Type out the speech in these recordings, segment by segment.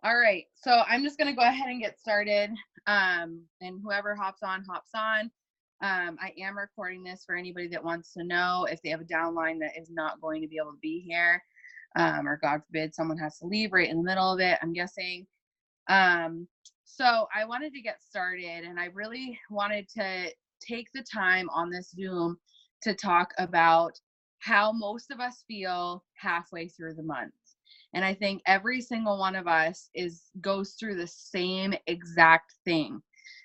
All right. So I'm just going to go ahead and get started. And whoever hops on, hops on. I am recording this for anybody that wants to know if they have a downline that is not going to be able to be here. Or God forbid, someone has to leave right in the middle of it, I'm guessing. So I wanted to get started, and I really wanted to take the time on this Zoom to talk about how most of us feel halfway through the month. And I think every single one of us goes through the same exact thing.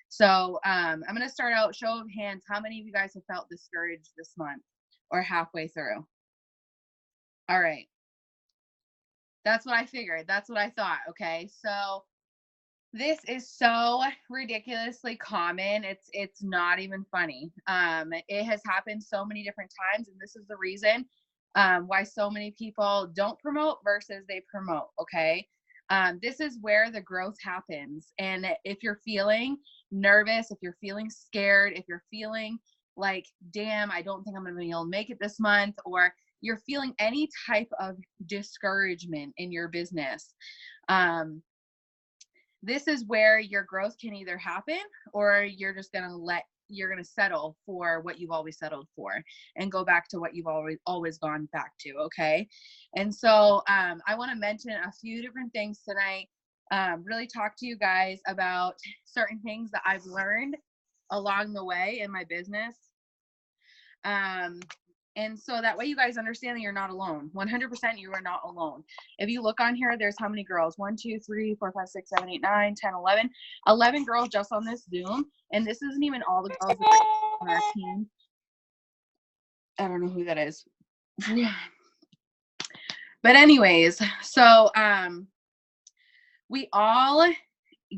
So I'm going to start out, show of hands, how many of you guys have felt discouraged this month or halfway through? All right. That's what I figured. That's what I thought. Okay. So this is so ridiculously common. It's not even funny. It has happened so many different times, and this is the reason why so many people don't promote versus they promote. Okay, this is where the growth happens. And if you're feeling nervous, if you're feeling scared, if you're feeling like, damn, I don't think I'm gonna be able to make it this month, or you're feeling any type of discouragement in your business, this is where your growth can either happen, or you're just going to settle for what you've always settled for and go back to what you've always gone back to. Okay. And so I want to mention a few different things tonight. Really talk to you guys about certain things that I've learned along the way in my business. And so that way you guys understand that you're not alone. 100% you are not alone. If you look on here, there's how many girls? 1, 2, 3, 4, 5, 6, 7, 8, 9, 10, 11. 11 girls just on this Zoom. And this isn't even all the girls that are on our team. I don't know who that is. But anyways, so we all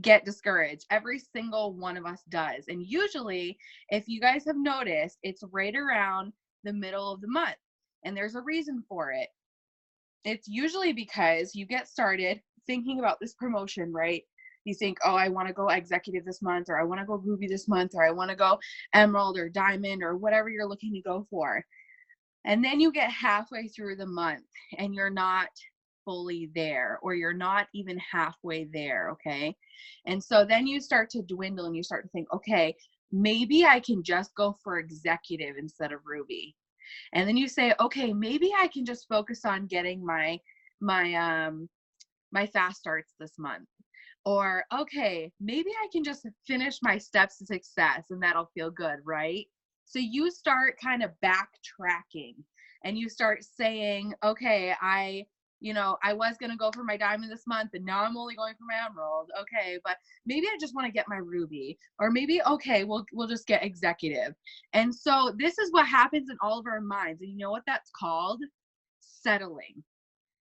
get discouraged. Every single one of us does. And usually, if you guys have noticed, it's right around the middle of the month. And there's a reason for it. It's usually because you get started thinking about this promotion, right? You think, oh, I want to go executive this month, or I want to go ruby this month, or I want to go emerald or diamond, or whatever you're looking to go for. And then you get halfway through the month and you're not fully there, or you're not even halfway there. Okay. And so then you start to dwindle and you start to think, okay, maybe I can just go for executive instead of ruby. And then you say, okay, maybe I can just focus on getting my fast starts this month. Or, okay, maybe I can just finish my steps to success and that'll feel good, right? So you start kind of backtracking and you start saying, okay, I was going to go for my diamond this month and now I'm only going for my emerald. Okay, but maybe I just want to get my ruby, or maybe, okay, we'll just get executive. And so this is what happens in all of our minds. And you know what that's called? Settling.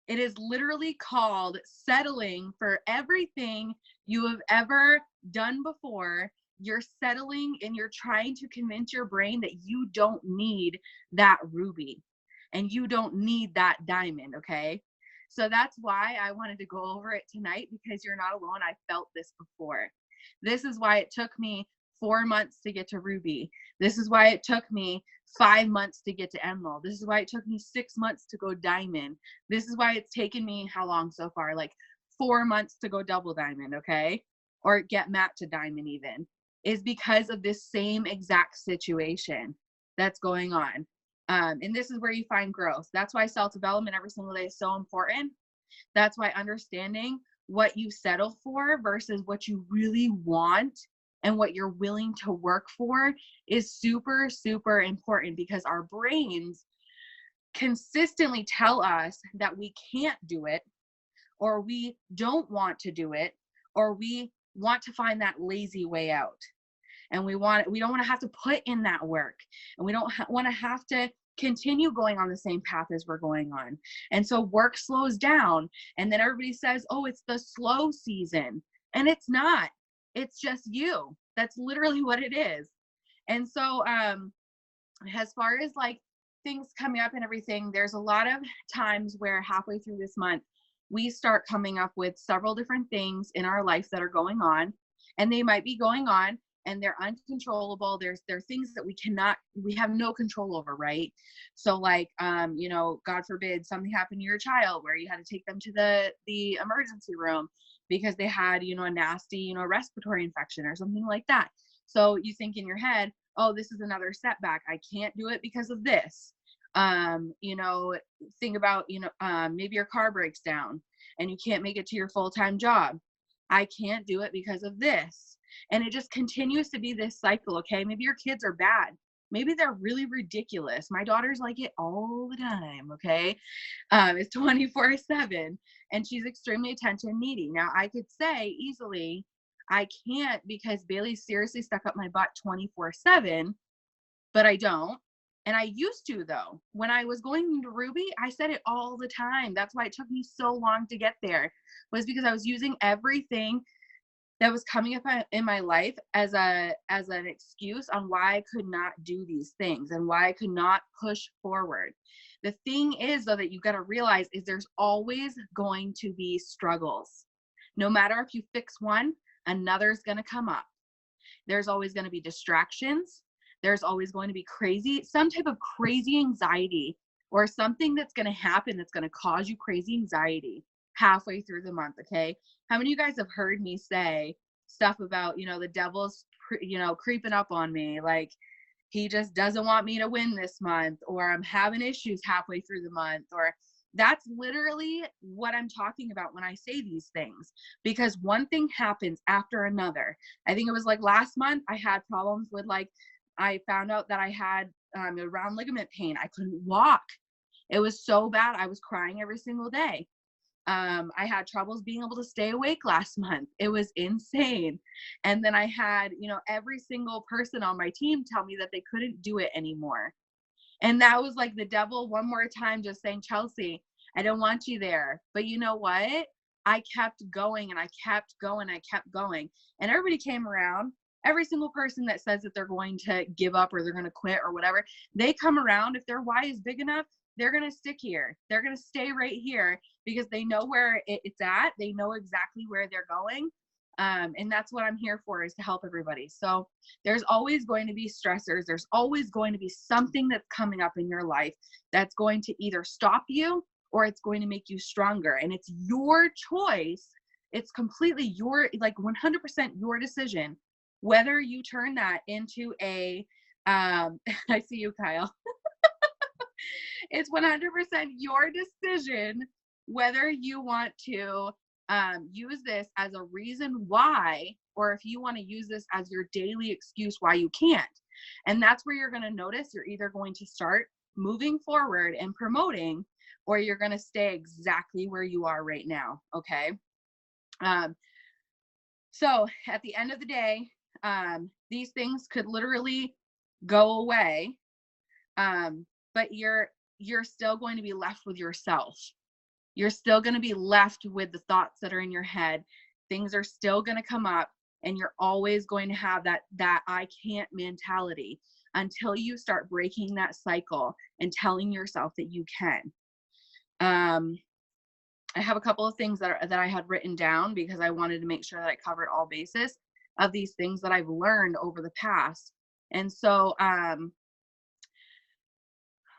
It is literally called settling for everything you have ever done before. You're settling and you're trying to convince your brain that you don't need that ruby and you don't need that diamond. Okay. So that's why I wanted to go over it tonight, because you're not alone. I felt this before. This is why it took me 4 months to get to ruby. This is why it took me 5 months to get to emerald. This is why it took me 6 months to go diamond. This is why it's taken me how long so far? Like 4 months to go double diamond. Okay. Or get matte to diamond even, is because of this same exact situation that's going on. And this is where you find growth. That's why self-development every single day is so important. That's why understanding what you settle for versus what you really want and what you're willing to work for is super, super important, because our brains consistently tell us that we can't do it, or we don't want to do it, or we want to find that lazy way out. And we don't want to have to put in that work, and we don't want to have to continue going on the same path as we're going on. And so work slows down, and then everybody says, oh, it's the slow season. And it's not. It's just you. That's literally what it is. And so as far as like things coming up and everything, there's a lot of times where halfway through this month we start coming up with several different things in our life that are going on, and they might be going on and they're uncontrollable. There are things that we have no control over, right? So like, you know, God forbid something happened to your child where you had to take them to the emergency room because they had, you know, a nasty, you know, respiratory infection or something like that. So you think in your head, oh, this is another setback. I can't do it because of this. You know, think about, you know, maybe your car breaks down and you can't make it to your full-time job. I can't do it because of this. And it just continues to be this cycle. Okay. Maybe your kids are bad. Maybe they're really ridiculous. My daughter's like it all the time. Okay. It's 24/7 and she's extremely attention needy. Now I could say easily, I can't because Bailey's seriously stuck up my butt 24/7, but I don't. And I used to, though. When I was going into Ruby, I said it all the time. That's why it took me so long to get there, was because I was using everything that was coming up in my life as an excuse on why I could not do these things and why I could not push forward. The thing is, though, that you've got to realize is there's always going to be struggles. No matter if you fix one, another's going to come up. There's always going to be distractions. There's always going to be some type of crazy anxiety or something that's going to happen that's going to cause you crazy anxiety halfway through the month. Okay. How many of you guys have heard me say stuff about, you know, the devil's, you know, creeping up on me? Like he just doesn't want me to win this month, or I'm having issues halfway through the month, or that's literally what I'm talking about when I say these things, because one thing happens after another. I think it was like last month I had problems with, like, I found out that I had a round ligament pain. I couldn't walk. It was so bad. I was crying every single day. I had troubles being able to stay awake last month. It was insane. And then I had, you know, every single person on my team tell me that they couldn't do it anymore. And that was like the devil one more time just saying, Chelsea, I don't want you there. But you know what? I kept going and I kept going. I kept going. And everybody came around. Every single person that says that they're going to give up or they're going to quit or whatever, they come around. If their why is big enough, they're going to stick here. They're going to stay right here because they know where it's at. They know exactly where they're going. And that's what I'm here for, is to help everybody. So there's always going to be stressors. There's always going to be something that's coming up in your life that's going to either stop you or it's going to make you stronger. And it's your choice. It's completely your, like 100% your decision, whether you turn that into a, I see you, Kyle. It's 100% your decision whether you want to use this as a reason why, or if you want to use this as your daily excuse why you can't. And that's where you're going to notice you're either going to start moving forward and promoting, or you're going to stay exactly where you are right now. Okay. So at the end of the day, these things could literally go away. But you're still going to be left with yourself. You're still going to be left with the thoughts that are in your head. Things are still going to come up, and you're always going to have that I can't mentality until you start breaking that cycle and telling yourself that you can. I have a couple of things that I had written down because I wanted to make sure that I covered all bases of these things that I've learned over the past. And so,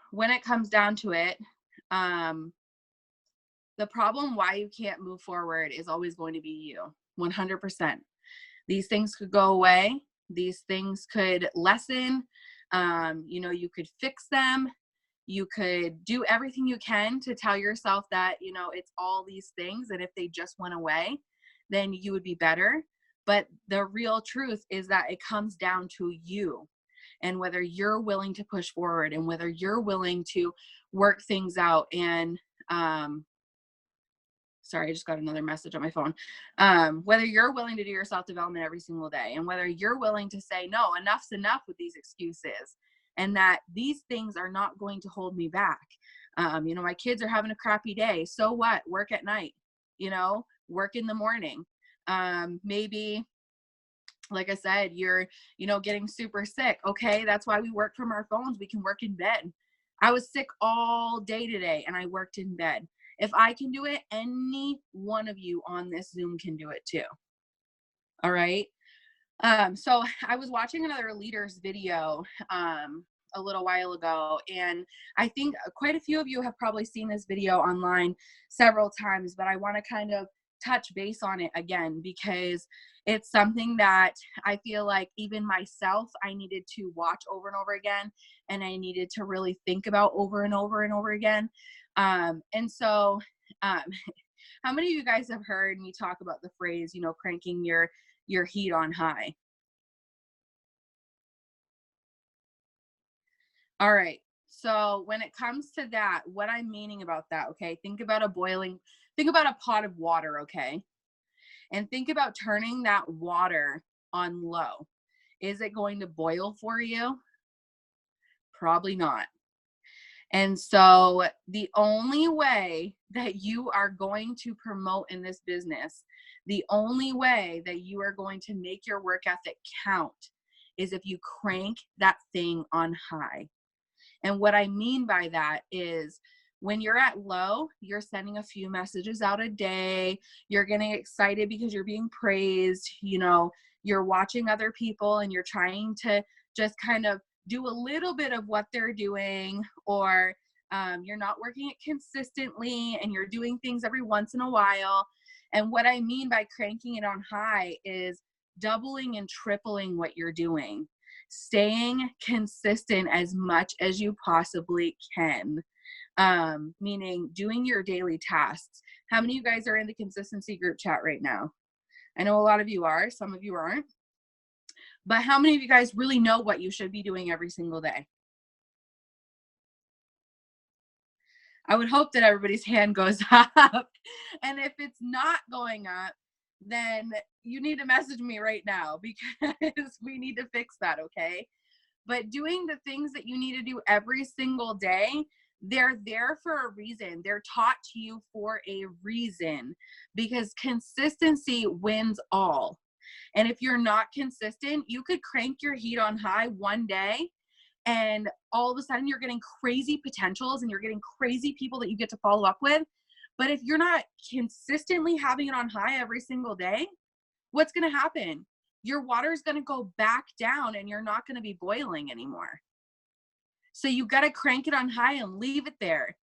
when it comes down to it, the problem why you can't move forward is always going to be you, 100%. These things could go away. These things could lessen. You know, you could fix them. You could do everything you can to tell yourself that, you know, it's all these things, and if they just went away, then you would be better. But the real truth is that it comes down to you, and whether you're willing to push forward and whether you're willing to work things out. And sorry, I just got another message on my phone. Whether you're willing to do your self-development every single day, and whether you're willing to say, no, enough's enough with these excuses, and that these things are not going to hold me back. You know, my kids are having a crappy day. So what? Work at night, you know, work in the morning. Maybe, like I said, you're, you know, getting super sick. Okay. That's why we work from our phones. We can work in bed. I was sick all day today and I worked in bed. If I can do it, any one of you on this Zoom can do it too. All right. So I was watching another leader's video a little while ago, and I think quite a few of you have probably seen this video online several times, but I want to kind of touch base on it again because it's something that I feel like even myself, I needed to watch over and over again, and I needed to really think about over and over and over again. And so, um, how many of you guys have heard me talk about the phrase, cranking your heat on high? All right. So when it comes to that, what I'm meaning about that, okay, think about a pot of water, okay? And think about turning that water on low. Is it going to boil for you? Probably not. And so the only way that you are going to promote in this business, the only way that you are going to make your work ethic count is if you crank that thing on high. And what I mean by that is when you're at low, you're sending a few messages out a day. You're getting excited because you're being praised. You're watching other people and you're trying to just kind of do a little bit of what they're doing, or you're not working it consistently and you're doing things every once in a while. And what I mean by cranking it on high is doubling and tripling what you're doing, staying consistent as much as you possibly can, meaning doing your daily tasks. How many of you guys are in the consistency group chat right now? I know a lot of you are, some of you aren't, but how many of you guys really know what you should be doing every single day? I would hope that everybody's hand goes up. And if it's not going up, then you need to message me right now because we need to fix that, okay? But doing the things that you need to do every single day, they're there for a reason. They're taught to you for a reason because consistency wins all. And if you're not consistent, you could crank your heat on high one day and all of a sudden you're getting crazy potentials and you're getting crazy people that you get to follow up with. But if you're not consistently having it on high every single day, what's going to happen? Your water is going to go back down and you're not going to be boiling anymore. So you got to crank it on high and leave it there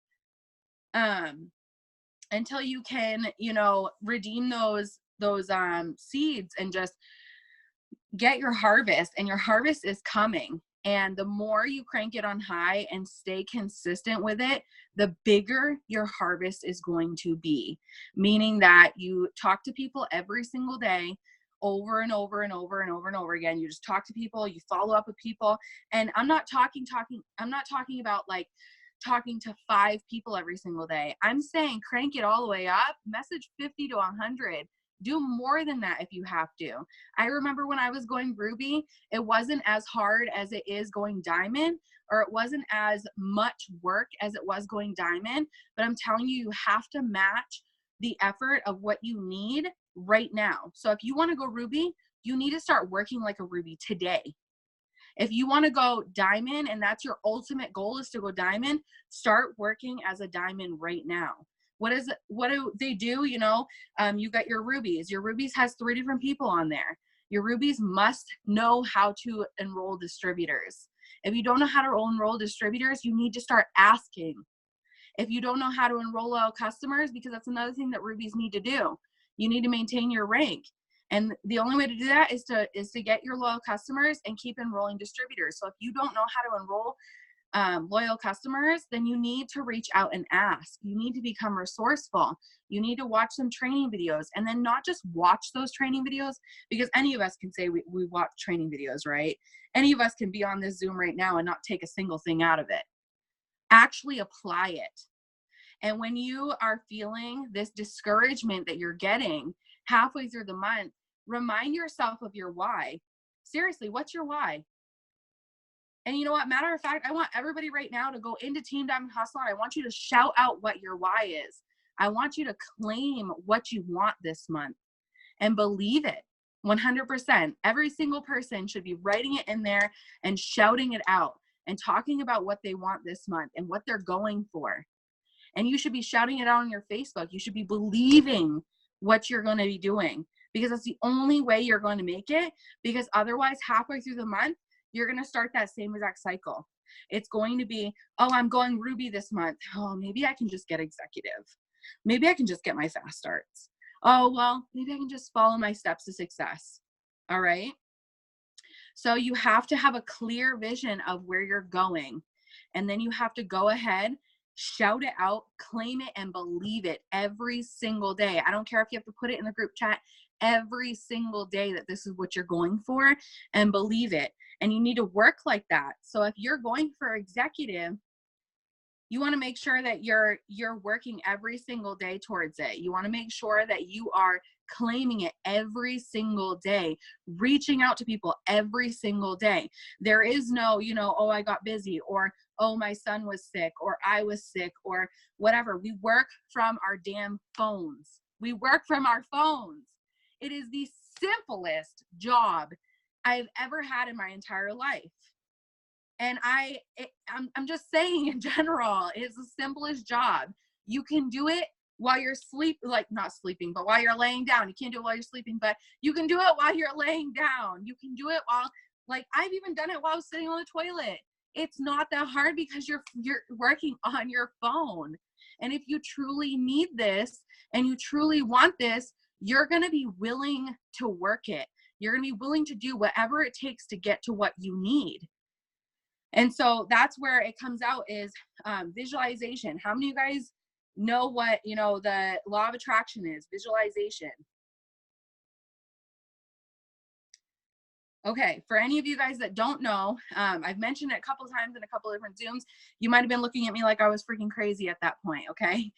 until you can, redeem those seeds and just get your harvest, and your harvest is coming. And the more you crank it on high and stay consistent with it, the bigger your harvest is going to be. Meaning that you talk to people every single day, over and over and over and over and over again. You just talk to people, you follow up with people. And I'm not talking about like talking to 5 people every single day. I'm saying crank it all the way up, message 50 to 100. Do more than that if you have to. I remember when I was going Ruby, it wasn't as hard as it is going Diamond, or it wasn't as much work as it was going Diamond. But I'm telling you, you have to match the effort of what you need right now. So if you want to go Ruby, you need to start working like a Ruby today. If you want to go Diamond and that's your ultimate goal is to go Diamond, start working as a Diamond right now. What do they do? You got your Rubies. Your Rubies has 3 different people on there. Your Rubies must know how to enroll distributors. If you don't know how to enroll distributors, you need to start asking. If you don't know how to enroll loyal customers, because that's another thing that Rubies need to do, you need to maintain your rank. And the only way to do that is to get your loyal customers and keep enrolling distributors. So if you don't know how to enroll loyal customers, then you need to reach out and ask. You need to become resourceful. You need to watch some training videos, and then not just watch those training videos, because any of us can say we watch training videos, right? Any of us can be on this Zoom right now and not take a single thing out of it. Actually apply it. And when you are feeling this discouragement that you're getting halfway through the month, remind yourself of your why. Seriously, what's your why? And you know what? Matter of fact, I want everybody right now to go into Team Diamond Hustle, and I want you to shout out what your why is. I want you to claim what you want this month and believe it 100%. Every single person should be writing it in there and shouting it out and talking about what they want this month and what they're going for. And you should be shouting it out on your Facebook. You should be believing what you're going to be doing. because that's the only way you're going to make it, because otherwise halfway through the month, you're going to start that same exact cycle. It's going to be, oh, I'm going Ruby this month. Oh, maybe I can just get executive. Maybe I can just get my fast starts. Oh, well, maybe I can just follow my steps to success. All right. So you have to have a clear vision of where you're going. And then you have to go ahead, shout it out, claim it, and believe it every single day. I don't care if you have to put it in the group chat every single day that this is what you're going for, and believe it. And you need to work like that. So if you're going for executive, you want to make sure that you're working every single day towards it. You want to make sure that you are claiming it every single day, reaching out to people every single day. There is no, oh, I got busy, or, oh, my son was sick, or I was sick, or whatever. We work from our damn phones. We work from our phones. It is the simplest job I've ever had in my entire life. And I'm just saying, in general, it's the simplest job. You can do it while you're not sleeping, but while you're laying down. You can't do it while you're sleeping, but you can do it while you're laying down. You can do it while, I've even done it while I was sitting on the toilet. It's not that hard because you're working on your phone. And if you truly need this and you truly want this, you're going to be willing to work it. You're going to be willing to do whatever it takes to get to what you need. And so that's where it comes out is visualization. How many of you guys know what, the law of attraction is? Visualization. Okay, for any of you guys that don't know, I've mentioned it a couple of times in a couple of different Zooms. You might have been looking at me like I was freaking crazy at that point, okay?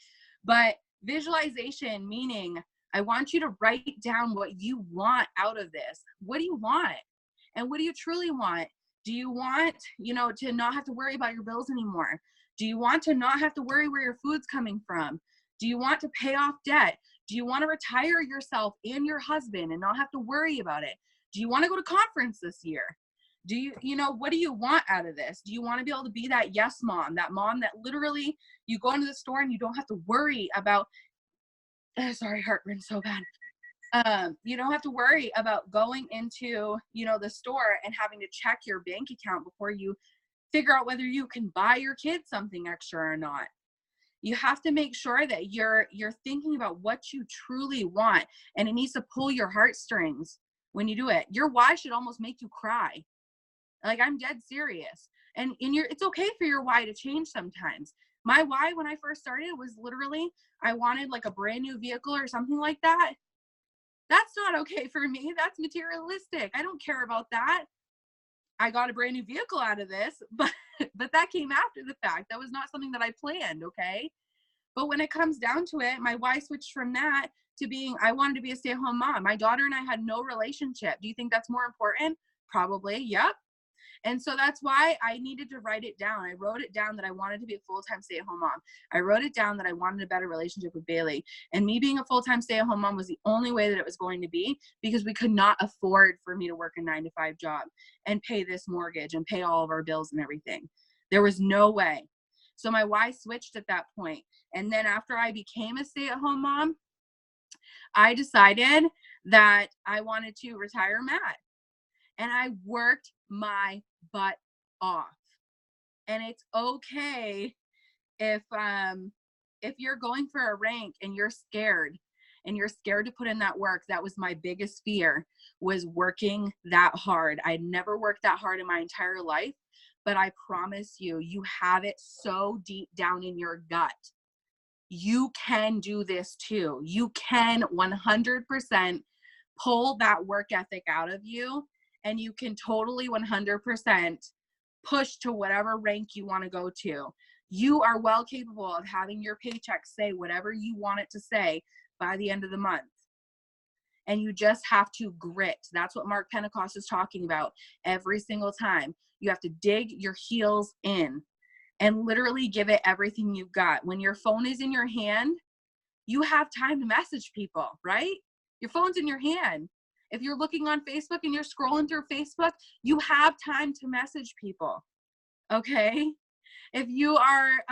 But visualization, meaning I want you to write down what you want out of this. What do you want? And what do you truly want? Do you want, to not have to worry about your bills anymore? Do you want to not have to worry where your food's coming from? Do you want to pay off debt? Do you want to retire yourself and your husband and not have to worry about it? Do you want to go to conference this year? Do you, what do you want out of this? Do you want to be able to be that yes mom, that mom that literally you go into the store and you don't have to worry about, sorry, heartburn so bad. You don't have to worry about going into, the store and having to check your bank account before you figure out whether you can buy your kids something extra or not. You have to make sure that you're thinking about what you truly want, and it needs to pull your heartstrings when you do it. Your why should almost make you cry. I'm dead serious. And it's okay for your why to change sometimes. My why when I first started was literally, I wanted a brand new vehicle or something like that. That's not okay for me. That's materialistic. I don't care about that. I got a brand new vehicle out of this, but that came after the fact. That was not something that I planned, okay? But when it comes down to it, my why switched from that to being, I wanted to be a stay-at-home mom. My daughter and I had no relationship. Do you think that's more important? Probably, yep. And so that's why I needed to write it down. I wrote it down that I wanted to be a full-time stay-at-home mom. I wrote it down that I wanted a better relationship with Bailey. And me being a full-time stay-at-home mom was the only way that it was going to be, because we could not afford for me to work a 9-to-5 job and pay this mortgage and pay all of our bills and everything. There was no way. So my why switched at that point. And then after I became a stay-at-home mom, I decided that I wanted to retire Matt. And I worked my butt off. And it's okay if you're going for a rank and you're scared to put in that work. That was my biggest fear, was working that hard. I'd never worked that hard in my entire life, but I promise you, you have it so deep down in your gut. You can do this too. You can 100% pull that work ethic out of you. And you can totally 100% push to whatever rank you want to go to. You are well capable of having your paycheck say whatever you want it to say by the end of the month. And you just have to grit. That's what Mark Pentecost is talking about every single time. You have to dig your heels in and literally give it everything you've got. When your phone is in your hand, you have time to message people, right? Your phone's in your hand. If you're looking on Facebook and you're scrolling through Facebook, you have time to message people, okay? If you are,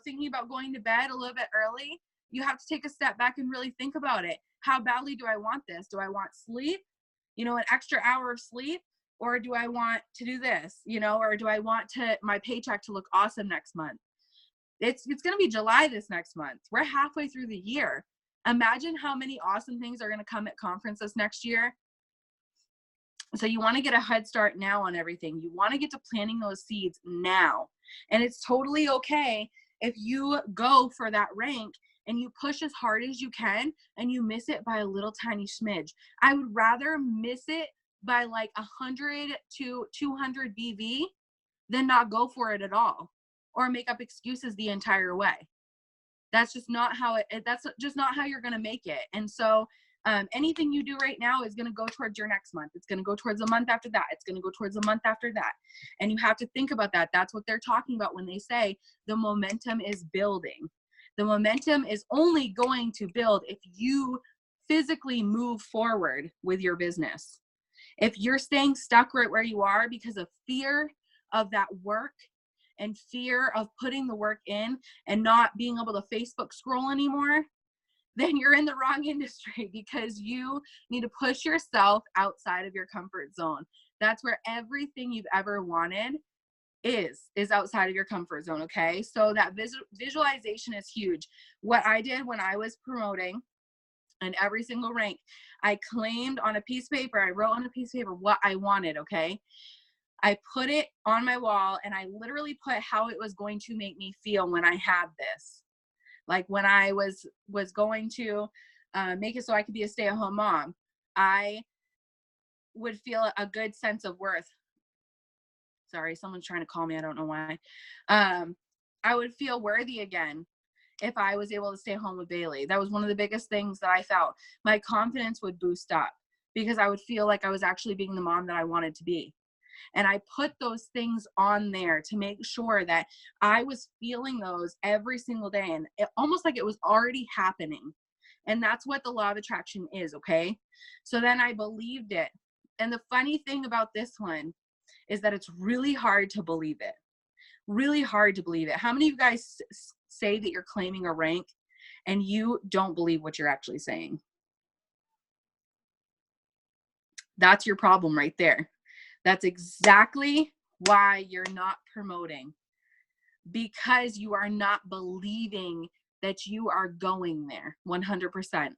thinking about going to bed a little bit early, you have to take a step back and really think about it. How badly do I want this? Do I want sleep? You know, an extra hour of sleep? Or do I want to do this? You know, or do I want my paycheck to look awesome next month? It's going to be July this next month. We're halfway through the year. Imagine how many awesome things are going to come at conferences next year. So you want to get a head start now on everything. You want to get to planting those seeds now. And it's totally okay if you go for that rank and you push as hard as you can and you miss it by a little tiny smidge. I would rather miss it by like 100 to 200 BV than not go for it at all or make up excuses the entire way. That's just not how that's just not how you're going to make it. And so anything you do right now is going to go towards your next month. It's going to go towards a month after that. It's going to go towards a month after that. And you have to think about that. That's what they're talking about when they say the momentum is building. The momentum is only going to build if you physically move forward with your business. If you're staying stuck right where you are because of fear of that work and fear of putting the work in and not being able to Facebook scroll anymore, then you're in the wrong industry, because you need to push yourself outside of your comfort zone. That's where everything you've ever wanted is outside of your comfort zone. Okay. So that visualization is huge. What I did when I was promoting in every single rank, I claimed on a piece of paper, I wrote on a piece of paper what I wanted. Okay. I put it on my wall and I literally put how it was going to make me feel when I had this. Like when I was going to make it so I could be a stay-at-home mom, I would feel a good sense of worth. Sorry, someone's trying to call me. I don't know why. I would feel worthy again if I was able to stay home with Bailey. That was one of the biggest things that I felt. My confidence would boost up because I would feel like I was actually being the mom that I wanted to be. And I put those things on there to make sure that I was feeling those every single day, and almost like it was already happening. And that's what the law of attraction is. Okay. So then I believed it. And the funny thing about this one is that it's really hard to believe it. Really hard to believe it. How many of you guys say that you're claiming a rank and you don't believe what you're actually saying? That's your problem right there. That's exactly why you're not promoting, because you are not believing that you are going there 100%.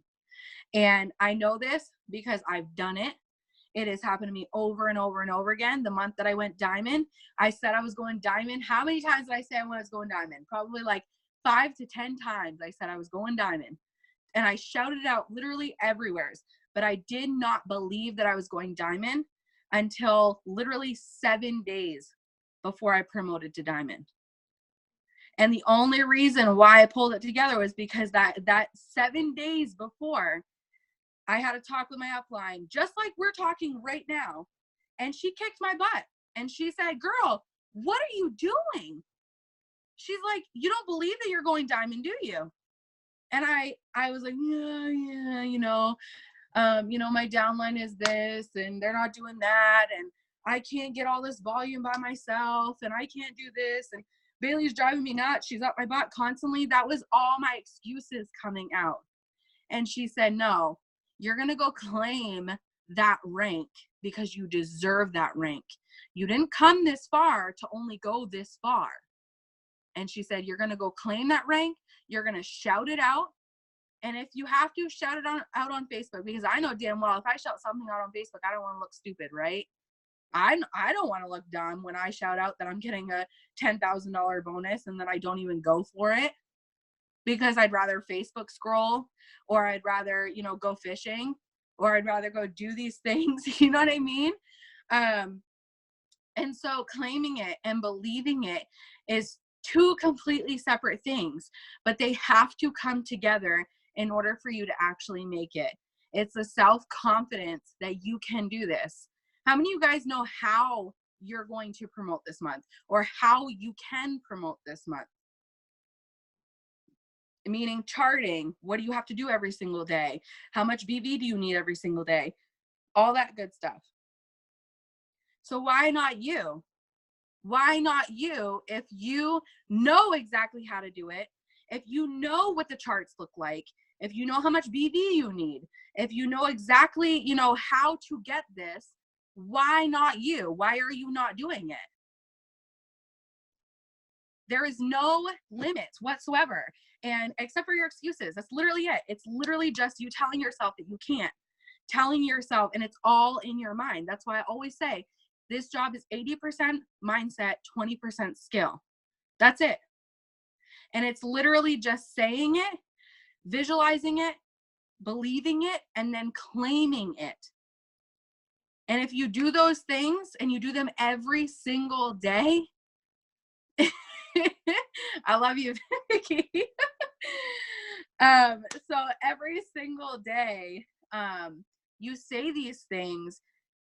And I know this because I've done it. It has happened to me over and over and over again. The month that I went diamond, I said I was going diamond. How many times did I say I was going diamond? Probably like 5 to 10 times I said I was going diamond. And I shouted it out literally everywhere. But I did not believe that I was going diamond until literally 7 days before I promoted to diamond. And the only reason why I pulled it together was because that 7 days before, I had a talk with my upline, just like we're talking right now. And she kicked my butt. And she said, "Girl, what are you doing?" She's like, "You don't believe that you're going diamond, do you?" And I was like, yeah, my downline is this and they're not doing that. And I can't get all this volume by myself and I can't do this. And Bailey's driving me nuts. She's up my butt constantly. That was all my excuses coming out. And she said, "No, you're going to go claim that rank because you deserve that rank. You didn't come this far to only go this far." And she said, "You're going to go claim that rank. You're going to shout it out. And if you have to, shout it out on Facebook, because I know damn well if I shout something out on Facebook, I don't want to look stupid, right? I don't want to look dumb when I shout out that I'm getting a $10,000 bonus and then I don't even go for it, because I'd rather Facebook scroll, or I'd rather, go fishing, or I'd rather go do these things. You know what I mean? And so claiming it and believing it is two completely separate things, but they have to come together in order for you to actually make it. It's the self-confidence that you can do this. How many of you guys know how you're going to promote this month, or how you can promote this month? Meaning charting. What do you have to do every single day? How much BV do you need every single day? All that good stuff. So why not you? Why not you? If you know exactly how to do it, If you know what the charts look like, if you know how much BV you need, if you know exactly, how to get this, why not you? Why are you not doing it? There is no limits whatsoever. And except for your excuses, that's literally it. It's literally just you telling yourself that you can't, telling yourself, and it's all in your mind. That's why I always say this job is 80% mindset, 20% skill. That's it. And it's literally just saying it, visualizing it, believing it, and then claiming it. And if you do those things and you do them every single day, I love you, Vicky. So every single day, you say these things,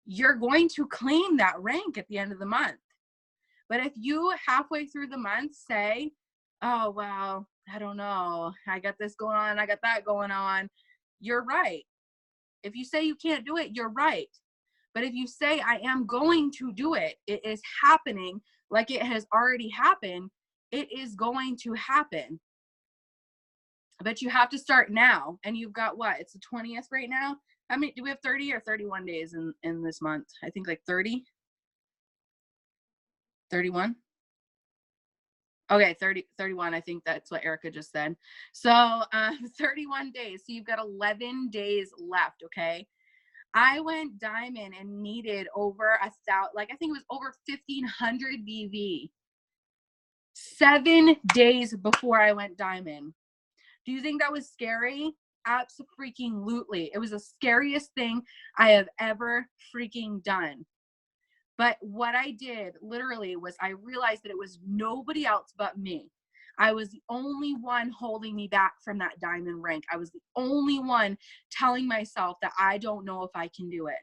you're going to claim that rank at the end of the month. But if you halfway through the month say, oh, well, I don't know, I got this going on, I got that going on, you're right. If you say you can't do it, you're right. But if you say, I am going to do it, it is happening, like it has already happened, it is going to happen. But you have to start now. And you've got what? It's the 20th right now. How many do we have? 30 or 31 days in this month? I think like 30. 31. Okay, 31. I think that's what Erica just said. So 31 days. So you've got 11 days left. Okay. I went diamond and needed over 1,000, like I think it was over 1,500 BV 7 days before I went diamond. Do you think that was scary? Abso-freaking-lutely. It was the scariest thing I have ever freaking done. But what I did literally was I realized that it was nobody else but me. I was the only one holding me back from that diamond rank. I was the only one telling myself that I don't know if I can do it.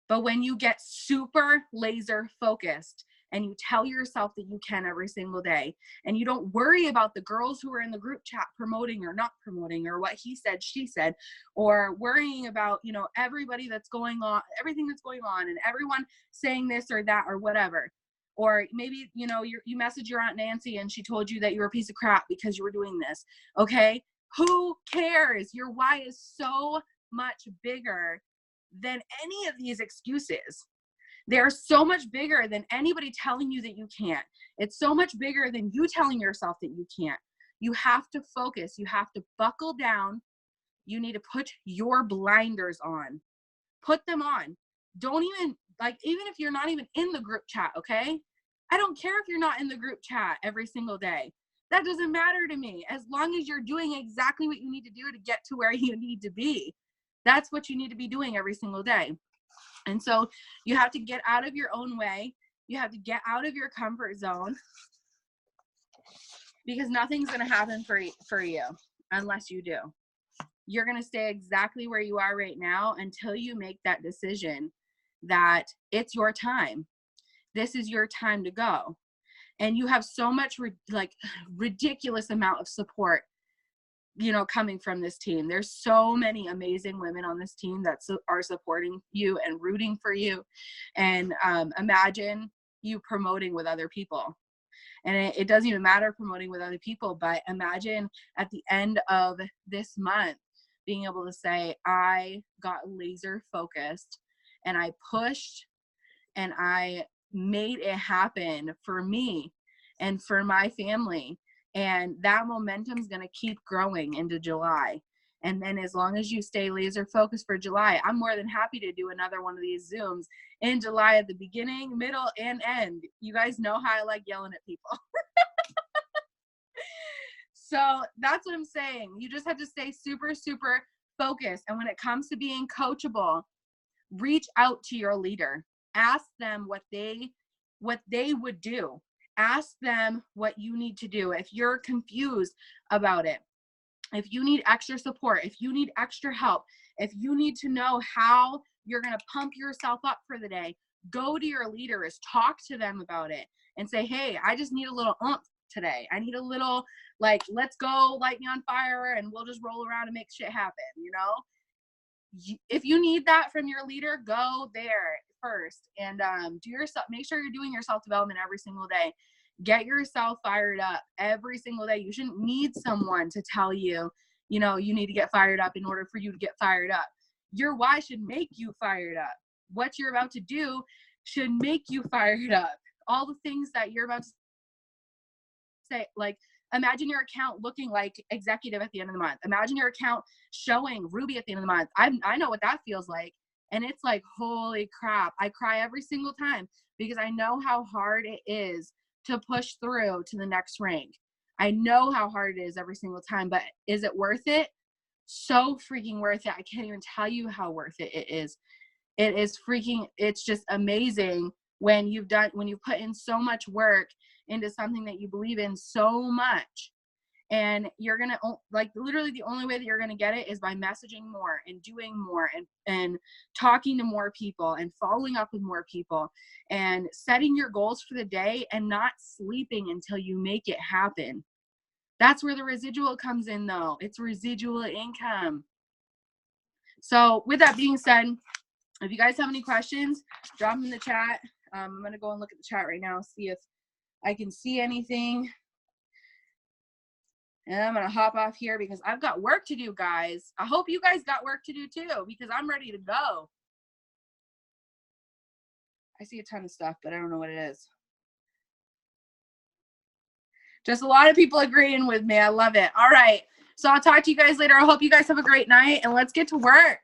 But when you get super laser focused and you tell yourself that you can every single day, and you don't worry about the girls who are in the group chat promoting or not promoting, or what he said, she said, or worrying about, everybody that's going on, everything that's going on, and everyone saying this or that or whatever. Or maybe, you message your Aunt Nancy and she told you that you're a piece of crap because you were doing this. Okay. Who cares? Your why is so much bigger than any of these excuses. They're so much bigger than anybody telling you that you can't. It's so much bigger than you telling yourself that you can't. You have to focus. You have to buckle down. You need to put your blinders on. Put them on. Don't even, even if you're not even in the group chat, okay? I don't care if you're not in the group chat every single day. That doesn't matter to me. As long as you're doing exactly what you need to do to get to where you need to be. That's what you need to be doing every single day. And so you have to get out of your own way. You have to get out of your comfort zone, because nothing's going to happen for you unless you do. You're going to stay exactly where you are right now until you make that decision that it's your time. This is your time to go. And you have so much ridiculous amount of support, coming from this team. There's so many amazing women on this team that are supporting you and rooting for you. And imagine you promoting with other people. And it doesn't even matter promoting with other people, but imagine at the end of this month being able to say, I got laser focused and I pushed and I made it happen for me and for my family. And that momentum is going to keep growing into July. And then as long as you stay laser focused for July, I'm more than happy to do another one of these Zooms in July at the beginning, middle, and end. You guys know how I like yelling at people. So that's what I'm saying. You just have to stay super, super focused. And when it comes to being coachable, reach out to your leader. Ask them what they would do. Ask them what you need to do. If you're confused about it, if you need extra support, if you need extra help, if you need to know how you're going to pump yourself up for the day, go to your leaders, talk to them about it and say, hey, I just need a little oomph today. I need a little, let's go light me on fire and we'll just roll around and make shit happen. If you need that from your leader, go there first and make sure you're doing your self-development every single day. Get yourself fired up every single day. You shouldn't need someone to tell you, you know, you need to get fired up in order for you to get fired up. Your why should make you fired up. What you're about to do should make you fired up. All the things that you're about to say, like, imagine your account looking like executive at the end of the month. Imagine your account showing Ruby at the end of the month. I know what that feels like. And it's like, holy crap. I cry every single time because I know how hard it is to push through to the next rank. I know how hard it is every single time, but is it worth it? So freaking worth it. I can't even tell you how worth it is. It is freaking, it's just amazing when you've put in so much work into something that you believe in so much. And you're going to, like, literally the only way that you're going to get it is by messaging more and doing more and talking to more people and following up with more people and setting your goals for the day and not sleeping until you make it happen. That's where the residual comes in, though. It's residual income. So with that being said, if you guys have any questions, drop them in the chat. I'm going to go and look at the chat right now, see if I can see anything. And I'm going to hop off here because I've got work to do, guys. I hope you guys got work to do too, because I'm ready to go. I see a ton of stuff, but I don't know what it is. Just a lot of people agreeing with me. I love it. All right. So I'll talk to you guys later. I hope you guys have a great night, and let's get to work.